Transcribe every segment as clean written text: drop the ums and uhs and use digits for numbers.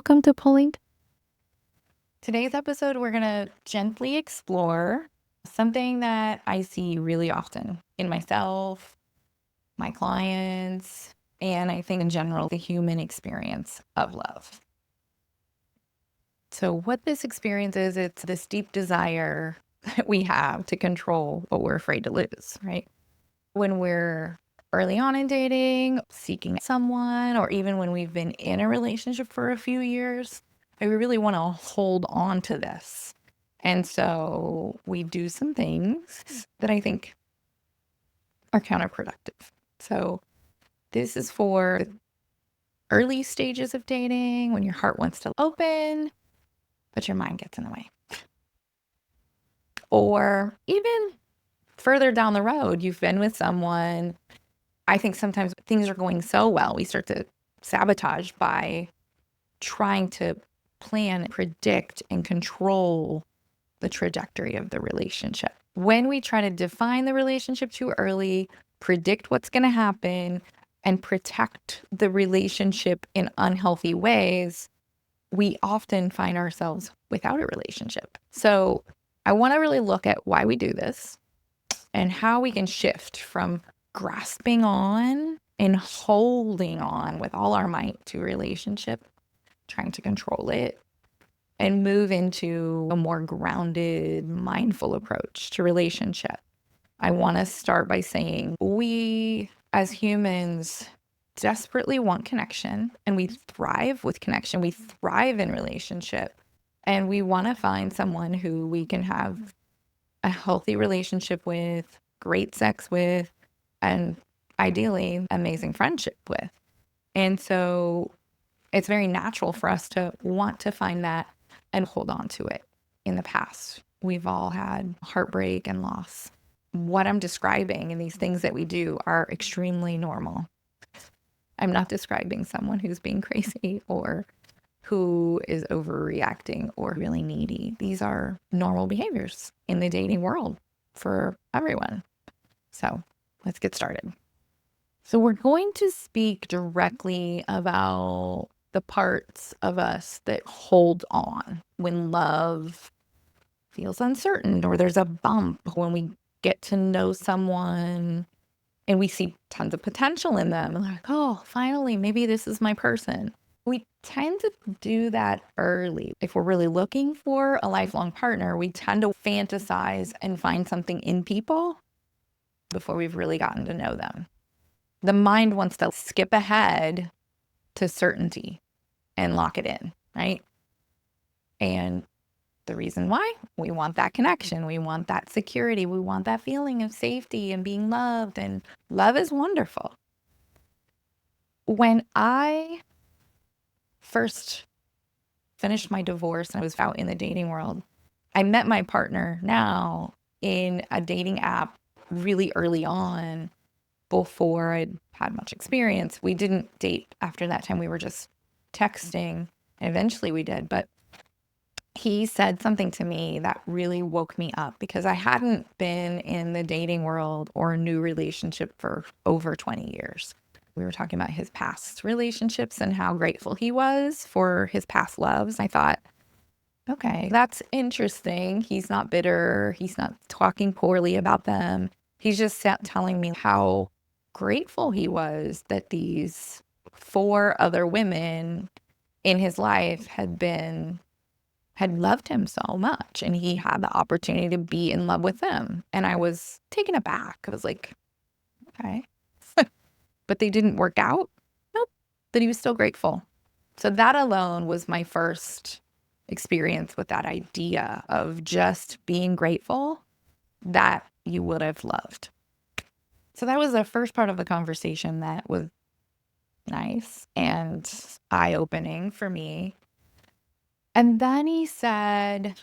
welcome to Pulling. Today's episode, we're going to gently explore something that I see really often in myself, my clients, and I think in general, the human experience of love. So, what this experience is, it's this deep desire that we have to control what we're afraid to lose, right? When we're early on in dating, seeking someone, or even when we've been in a relationship for a few years, we really want to hold on to this. And so we do some things that I think are counterproductive. So this is for the early stages of dating when your heart wants to open, but your mind gets in the way. Or even further down the road, you've been with someone. I think sometimes things are going so well, we start to sabotage by trying to plan, predict, and control the trajectory of the relationship. When we try to define the relationship too early, predict what's going to happen, and protect the relationship in unhealthy ways, we often find ourselves without a relationship. So I want to really look at why we do this and how we can shift from grasping on and holding on with all our might to a relationship, trying to control it, and move into a more grounded, mindful approach to relationship. I want to start by saying we as humans desperately want connection, and we thrive with connection. We thrive in relationship, and we want to find someone who we can have a healthy relationship with, great sex with, and ideally amazing friendship with. And so it's very natural for us to want to find that and hold on to it. In the past, we've all had heartbreak and loss. What I'm describing and these things that we do are extremely normal. I'm not describing someone who's being crazy or who is overreacting or really needy. These are normal behaviors in the dating world for everyone. So let's get started. So we're going to speak directly about the parts of us that hold on when love feels uncertain or there's a bump when we get to know someone and we see tons of potential in them and like, oh, finally, maybe this is my person. We tend to do that early. If we're really looking for a lifelong partner, we tend to fantasize and find something in people before we've really gotten to know them. The mind wants to skip ahead to certainty and lock it in, right? And the reason why, we want that connection, we want that security, we want that feeling of safety and being loved, and love is wonderful. When I first finished my divorce and I was out in the dating world, I met my partner now in a dating app really early on before I'd had much experience. We didn't date after that time. We were just texting, and eventually we did. But he said something to me that really woke me up because I hadn't been in the dating world or a new relationship for over 20 years. We were talking about his past relationships and how grateful he was for his past loves. I thought, okay, that's interesting. He's not bitter. He's not talking poorly about them. He's just telling me how grateful he was that these four other women in his life had loved him so much, and he had the opportunity to be in love with them. And I was taken aback. I was like, okay. But they didn't work out? Nope. That he was still grateful. So that alone was my first experience with that idea of just being grateful that you would have loved. So that was the first part of the conversation that was nice and eye-opening for me. And then he said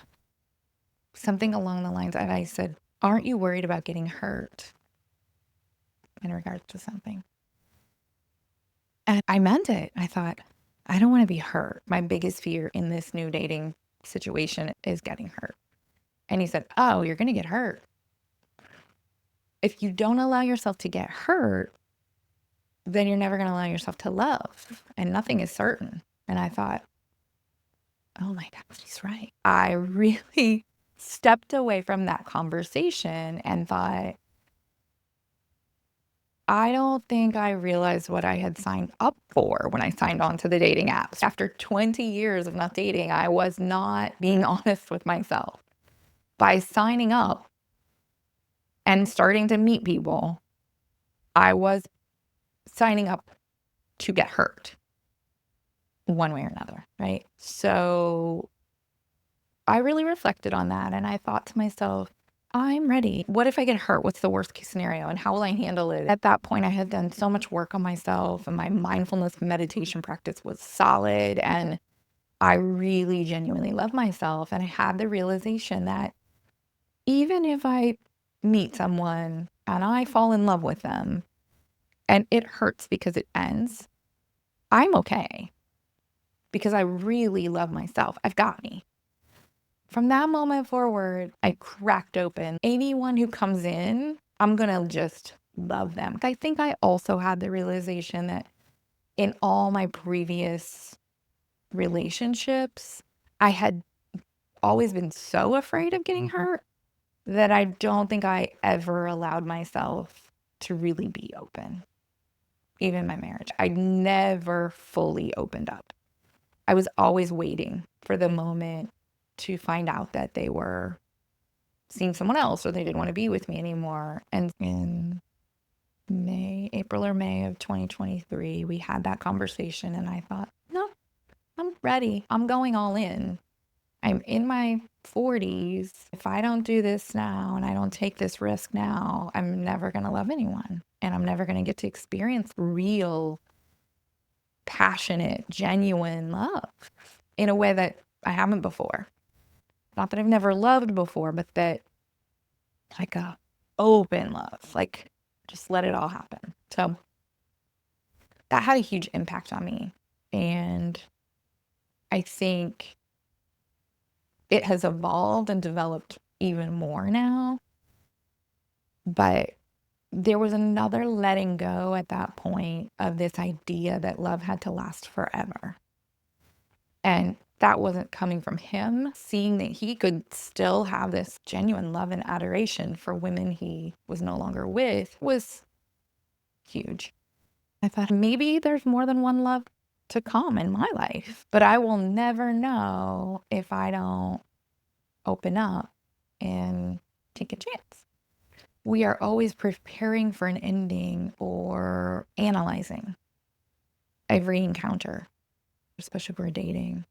something along the lines of, I said, aren't you worried about getting hurt in regards to something? And I meant it. I thought, I don't want to be hurt. My biggest fear in this new dating situation is getting hurt. And he said, oh, you're going to get hurt. If you don't allow yourself to get hurt, then you're never going to allow yourself to love. And nothing is certain. And I thought, oh my God, she's right. I really stepped away from that conversation and thought, I don't think I realized what I had signed up for when I signed on to the dating apps. After 20 years of not dating, I was not being honest with myself. By signing up and starting to meet people, I was signing up to get hurt one way or another, right? So I really reflected on that and I thought to myself, I'm ready. What if I get hurt? What's the worst case scenario and how will I handle it? At that point, I had done so much work on myself and my mindfulness meditation practice was solid. And I really genuinely love myself. And I had the realization that even if I meet someone and I fall in love with them and it hurts because it ends, I'm okay because I really love myself. I've got me. From that moment forward, I cracked open. Anyone who comes in, I'm going to just love them. I think I also had the realization that in all my previous relationships, I had always been so afraid of getting hurt that I don't think I ever allowed myself to really be open. Even my marriage, I never fully opened up. I was always waiting for the moment to find out that they were seeing someone else or they didn't want to be with me anymore. And in April or May of 2023, we had that conversation and I thought, no, I'm ready. I'm going all in. I'm in my 40s. If I don't do this now and I don't take this risk now, I'm never going to love anyone. And I'm never going to get to experience real, passionate, genuine love in a way that I haven't before. Not that I've never loved before, but that like a open love, like just let it all happen. So that had a huge impact on me. And I think it has evolved and developed even more now. But there was another letting go at that point of this idea that love had to last forever. And that wasn't coming from him. Seeing that he could still have this genuine love and adoration for women he was no longer with was huge. I thought maybe there's more than one love to come in my life, but I will never know if I don't open up and take a chance. We are always preparing for an ending or analyzing every encounter, especially if we're dating.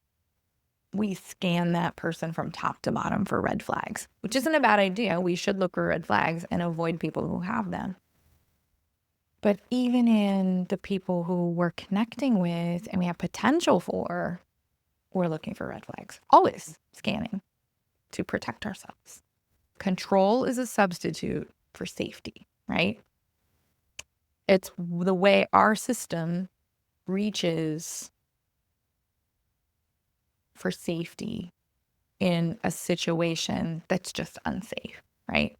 We scan that person from top to bottom for red flags, which isn't a bad idea. We should look for red flags and avoid people who have them. But even in the people who we're connecting with and we have potential for, we're looking for red flags, always scanning to protect ourselves. Control is a substitute for safety, right? It's the way our system reaches for safety in a situation that's just unsafe, right?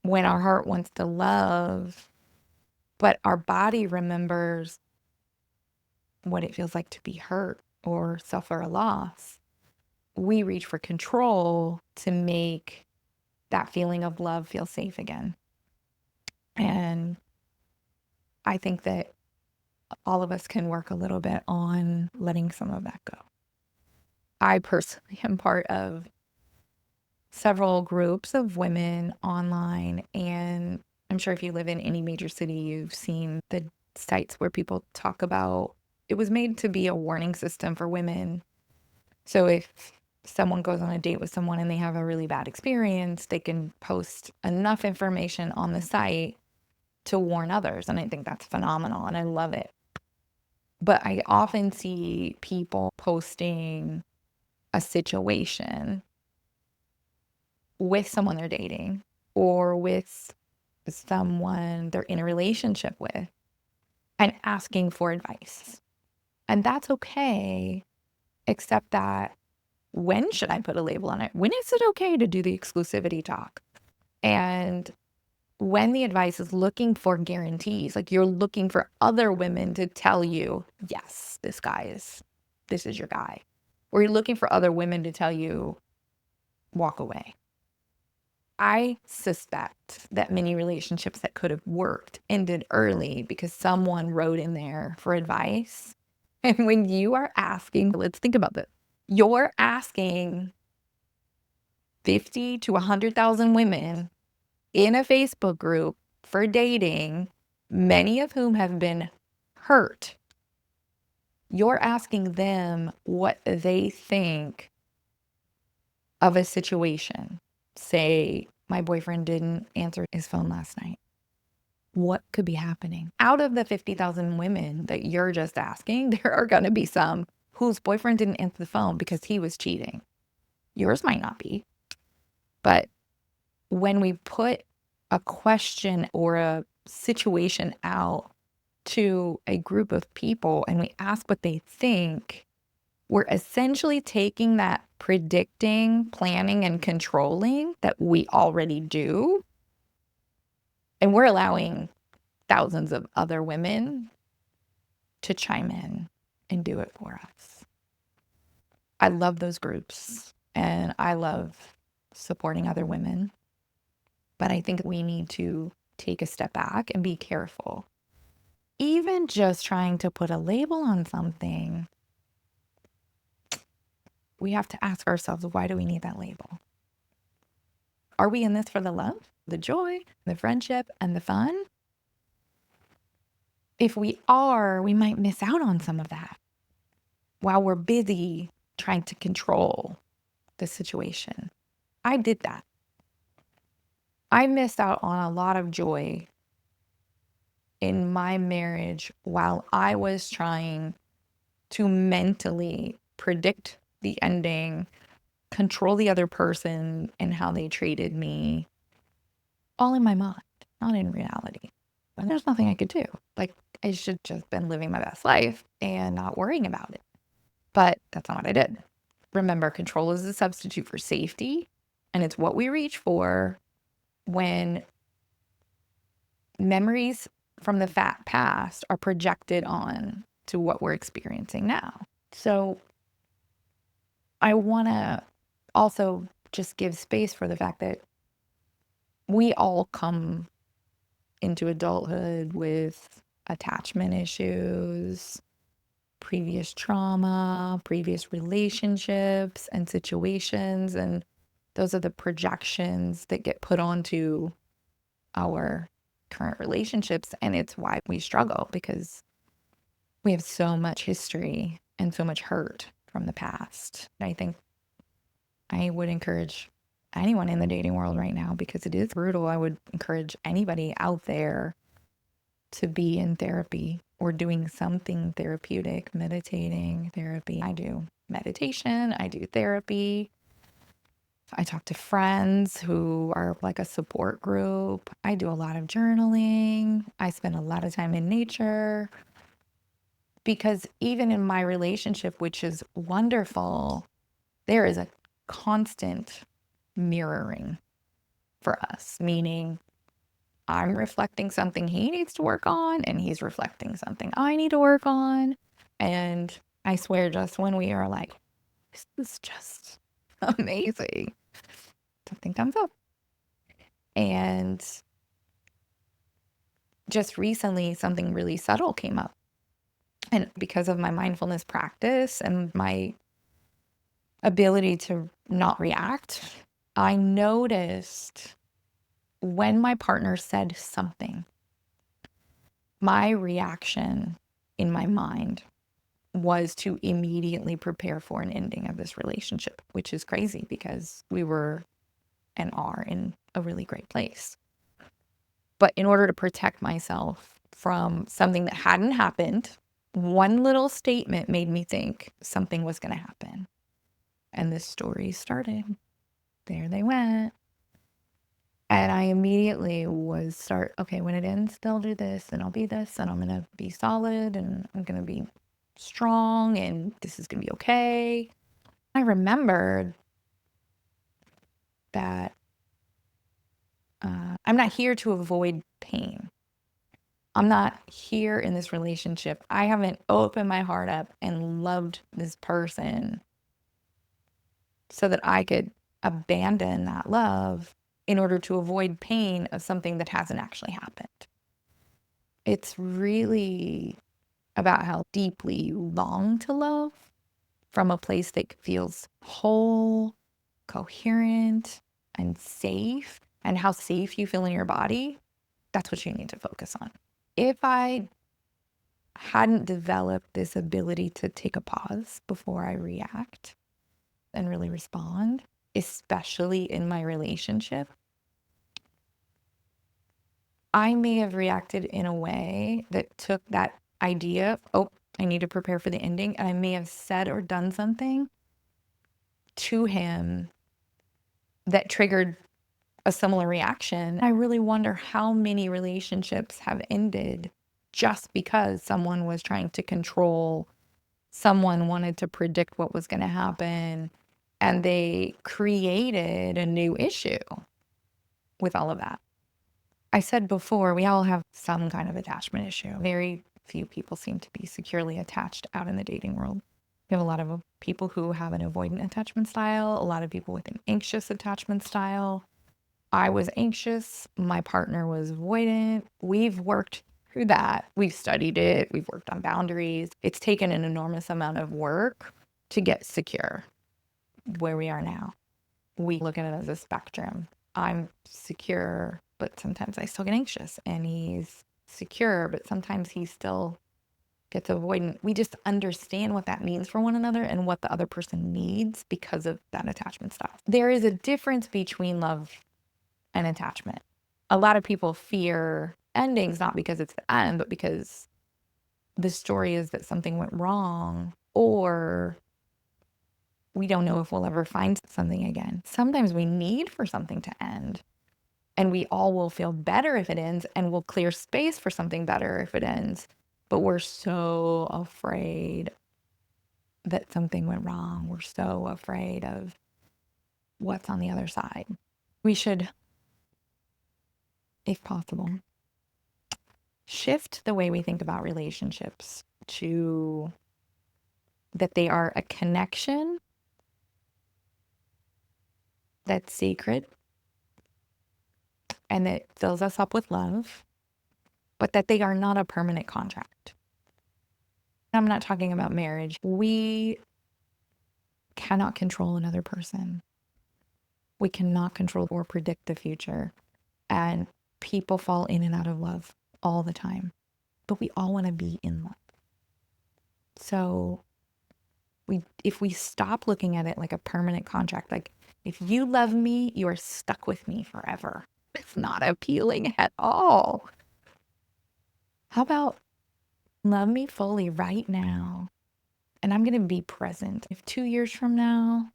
When our heart wants to love, but our body remembers what it feels like to be hurt or suffer a loss, we reach for control to make that feeling of love feel safe again. And I think that all of us can work a little bit on letting some of that go. I personally am part of several groups of women online, and I'm sure if you live in any major city, you've seen the sites where people talk about it was made to be a warning system for women. So if someone goes on a date with someone and they have a really bad experience, they can post enough information on the site to warn others. And I think that's phenomenal and I love it. But I often see people posting a situation with someone they're dating or with someone they're in a relationship with and asking for advice. And that's okay, except that when should I put a label on it? When is it okay to do the exclusivity talk? And when the advice is looking for guarantees, like you're looking for other women to tell you, yes, this is your guy. or you're looking for other women to tell you, walk away. I suspect that many relationships that could have worked ended early because someone wrote in there for advice. And when you are asking, let's think about this. You're asking 50 to 100,000 women in a Facebook group for dating, many of whom have been hurt. You're asking them what they think of a situation. Say, my boyfriend didn't answer his phone last night. What could be happening? Out of the 50,000 women that you're just asking, there are going to be some whose boyfriend didn't answer the phone because he was cheating. Yours might not be. But when we put a question or a situation out to a group of people and we ask what they think, we're essentially taking that predicting, planning, and controlling that we already do, and we're allowing thousands of other women to chime in and do it for us. I love those groups and I love supporting other women, but I think we need to take a step back and be careful. Even just trying to put a label on something, we have to ask ourselves, why do we need that label? Are we in this for the love, the joy, the friendship, and the fun? If we are, we might miss out on some of that while we're busy trying to control the situation. I did that. I missed out on a lot of joy in my marriage while I was trying to mentally predict the ending, control the other person and how they treated me, all in my mind, not in reality. But there's nothing I could do. Like, I should just been living my best life and not worrying about it. But that's not what I did. Remember, control is a substitute for safety, and it's what we reach for when memories from the past are projected on to what we're experiencing now. So I want to also just give space for the fact that we all come into adulthood with attachment issues, previous trauma, previous relationships and situations. And those are the projections that get put onto our current relationships. And it's why we struggle, because we have so much history and so much hurt from the past. I think I would encourage anyone in the dating world right now, because it is brutal. I would encourage anybody out there to be in therapy or doing something therapeutic, meditating, therapy. I do meditation, I do therapy. I talk to friends who are like a support group. I do a lot of journaling. I spend a lot of time in nature, because even in my relationship, which is wonderful, there is a constant mirroring for us, meaning I'm reflecting something he needs to work on, and he's reflecting something I need to work on. And I swear, just when we are like, this is just amazing, something comes up. And just recently, something really subtle came up. And because of my mindfulness practice and my ability to not react, I noticed when my partner said something, my reaction in my mind was to immediately prepare for an ending of this relationship, which is crazy because we were and are in a really great place. But in order to protect myself from something that hadn't happened, one little statement made me think something was going to happen. And this story started. There they went. And I immediately okay, when it ends, they'll do this, and I'll be this, and I'm going to be solid, and I'm going to be strong, and this is going to be okay. I remembered that I'm not here to avoid pain. I'm not here in this relationship. I haven't opened my heart up and loved this person so that I could abandon that love in order to avoid pain of something that hasn't actually happened. It's really about how deeply you long to love from a place that feels whole, coherent, and safe, and how safe you feel in your body. That's what you need to focus on. If I hadn't developed this ability to take a pause before I react and really respond, especially in my relationship, I may have reacted in a way that took that idea, oh, I need to prepare for the ending, and I may have said or done something to him that triggered a similar reaction. I really wonder how many relationships have ended just because someone was trying to control, someone wanted to predict what was going to happen, and they created a new issue with all of that. I said before, we all have some kind of attachment issue. Very few people seem to be securely attached out in the dating world. We have a lot of people who have an avoidant attachment style, a lot of people with an anxious attachment style. I was anxious. My partner was avoidant. We've worked through that. We've studied it. We've worked on boundaries. It's taken an enormous amount of work to get secure where we are now. We look at it as a spectrum. I'm secure, but sometimes I still get anxious. And he's secure, but sometimes he still gets avoidant. We just understand what that means for one another and what the other person needs because of that attachment style. There is a difference between love and attachment. A lot of people fear endings, not because it's the end, but because the story is that something went wrong, or we don't know if we'll ever find something again. Sometimes we need for something to end, and we all will feel better if it ends, and we'll clear space for something better if it ends. But we're so afraid that something went wrong. We're so afraid of what's on the other side. We should, if possible, shift the way we think about relationships to that they are a connection that's sacred and that fills us up with love, but that they are not a permanent contract. I'm not talking about marriage. We cannot control another person. We cannot control or predict the future. And people fall in and out of love all the time. But we all want to be in love. So if we stop looking at it like a permanent contract, like if you love me, you are stuck with me forever. It's not appealing at all. How about love me fully right now? And I'm going to be present. If 2 years from now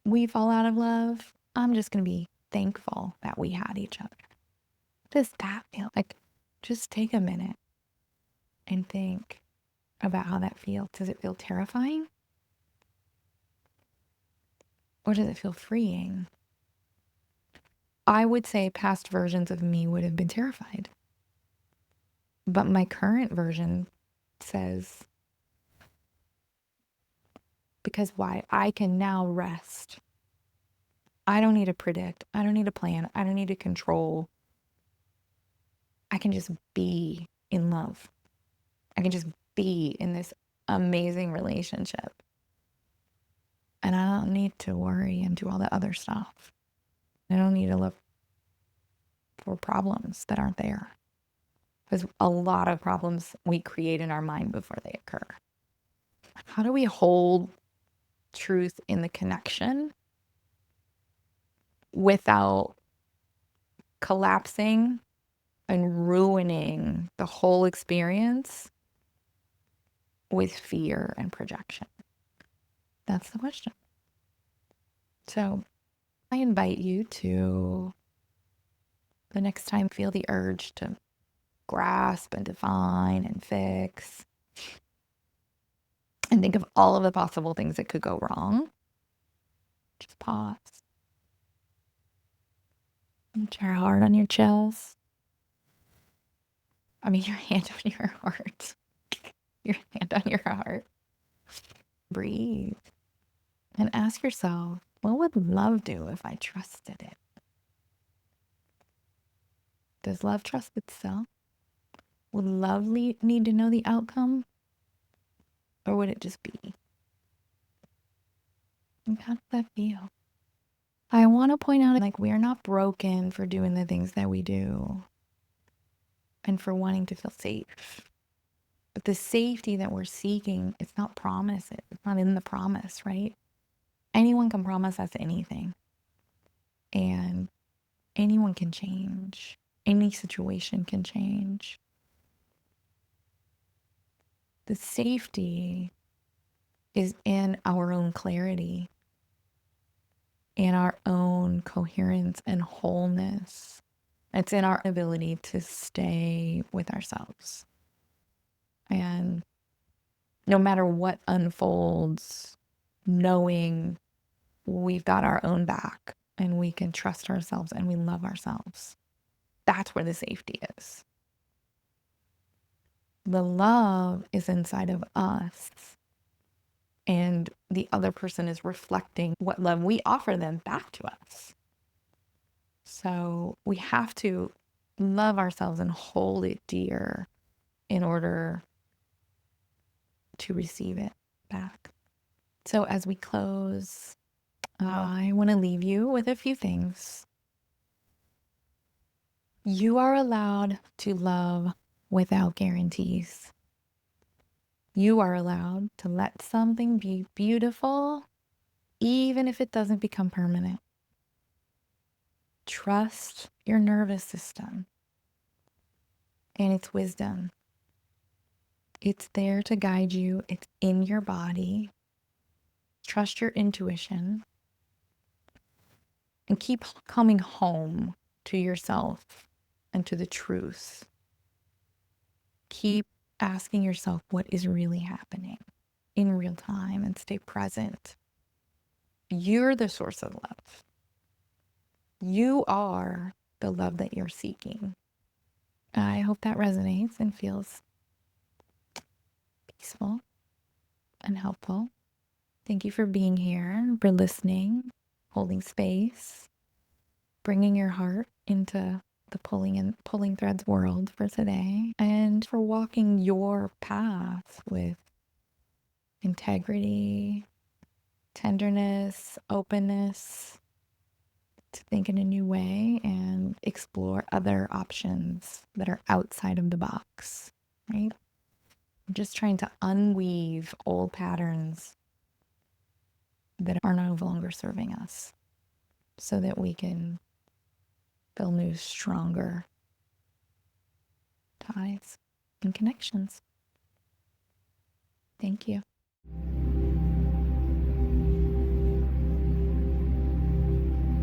we fall out of love, I'm just going to be thankful that we had each other. Does that feel like? Just take a minute and think about how that feels. Does it feel terrifying? Or does it feel freeing? I would say past versions of me would have been terrified. But my current version says, because why? I can now rest. I don't need to predict. I don't need to plan. I don't need to control. I can just be in love. I can just be in this amazing relationship. And I don't need to worry and do all the other stuff. I don't need to look for problems that aren't there. There's a lot of problems we create in our mind before they occur. How do we hold truth in the connection without collapsing and ruining the whole experience with fear and projection? That's the question. So I invite you to, the next time, feel the urge to grasp and define and fix and think of all of the possible things that could go wrong. Just pause. Put your heart on your chest. I mean, your hand on your heart. Your hand on your heart. Breathe and ask yourself, What would love do if I trusted it? Does love trust itself? Would love need to know the outcome? Or would it just be? And how does that feel? I want to point out, like, we are not broken for doing the things that we do and for wanting to feel safe. But the safety that we're seeking, it's not promise. It's not in the promise, right? Anyone can promise us anything. And anyone can change. Any situation can change. The safety is in our own clarity, in our own coherence and wholeness. It's in our ability to stay with ourselves. And no matter what unfolds, knowing we've got our own back and we can trust ourselves and we love ourselves. That's where the safety is. The love is inside of us, and the other person is reflecting what love we offer them back to us. So we have to love ourselves and hold it dear in order to receive it back. So as we close, I want to leave you with a few things. You are allowed to love without guarantees. You are allowed to let something be beautiful, even if it doesn't become permanent. Trust your nervous system and its wisdom. It's there to guide you. It's in your body. Trust your intuition and keep coming home to yourself and to the truth. Keep asking yourself what is really happening in real time and stay present. You're the source of love. You are the love that you're seeking. I hope that resonates and feels peaceful and helpful. Thank you for being here and for listening, holding space, bringing your heart into the pulling threads world for today, and for walking your path with integrity, tenderness, openness, to think in a new way and explore other options that are outside of the box, right? I'm just trying to unweave old patterns that are no longer serving us so that we can build new, stronger ties and connections. Thank you.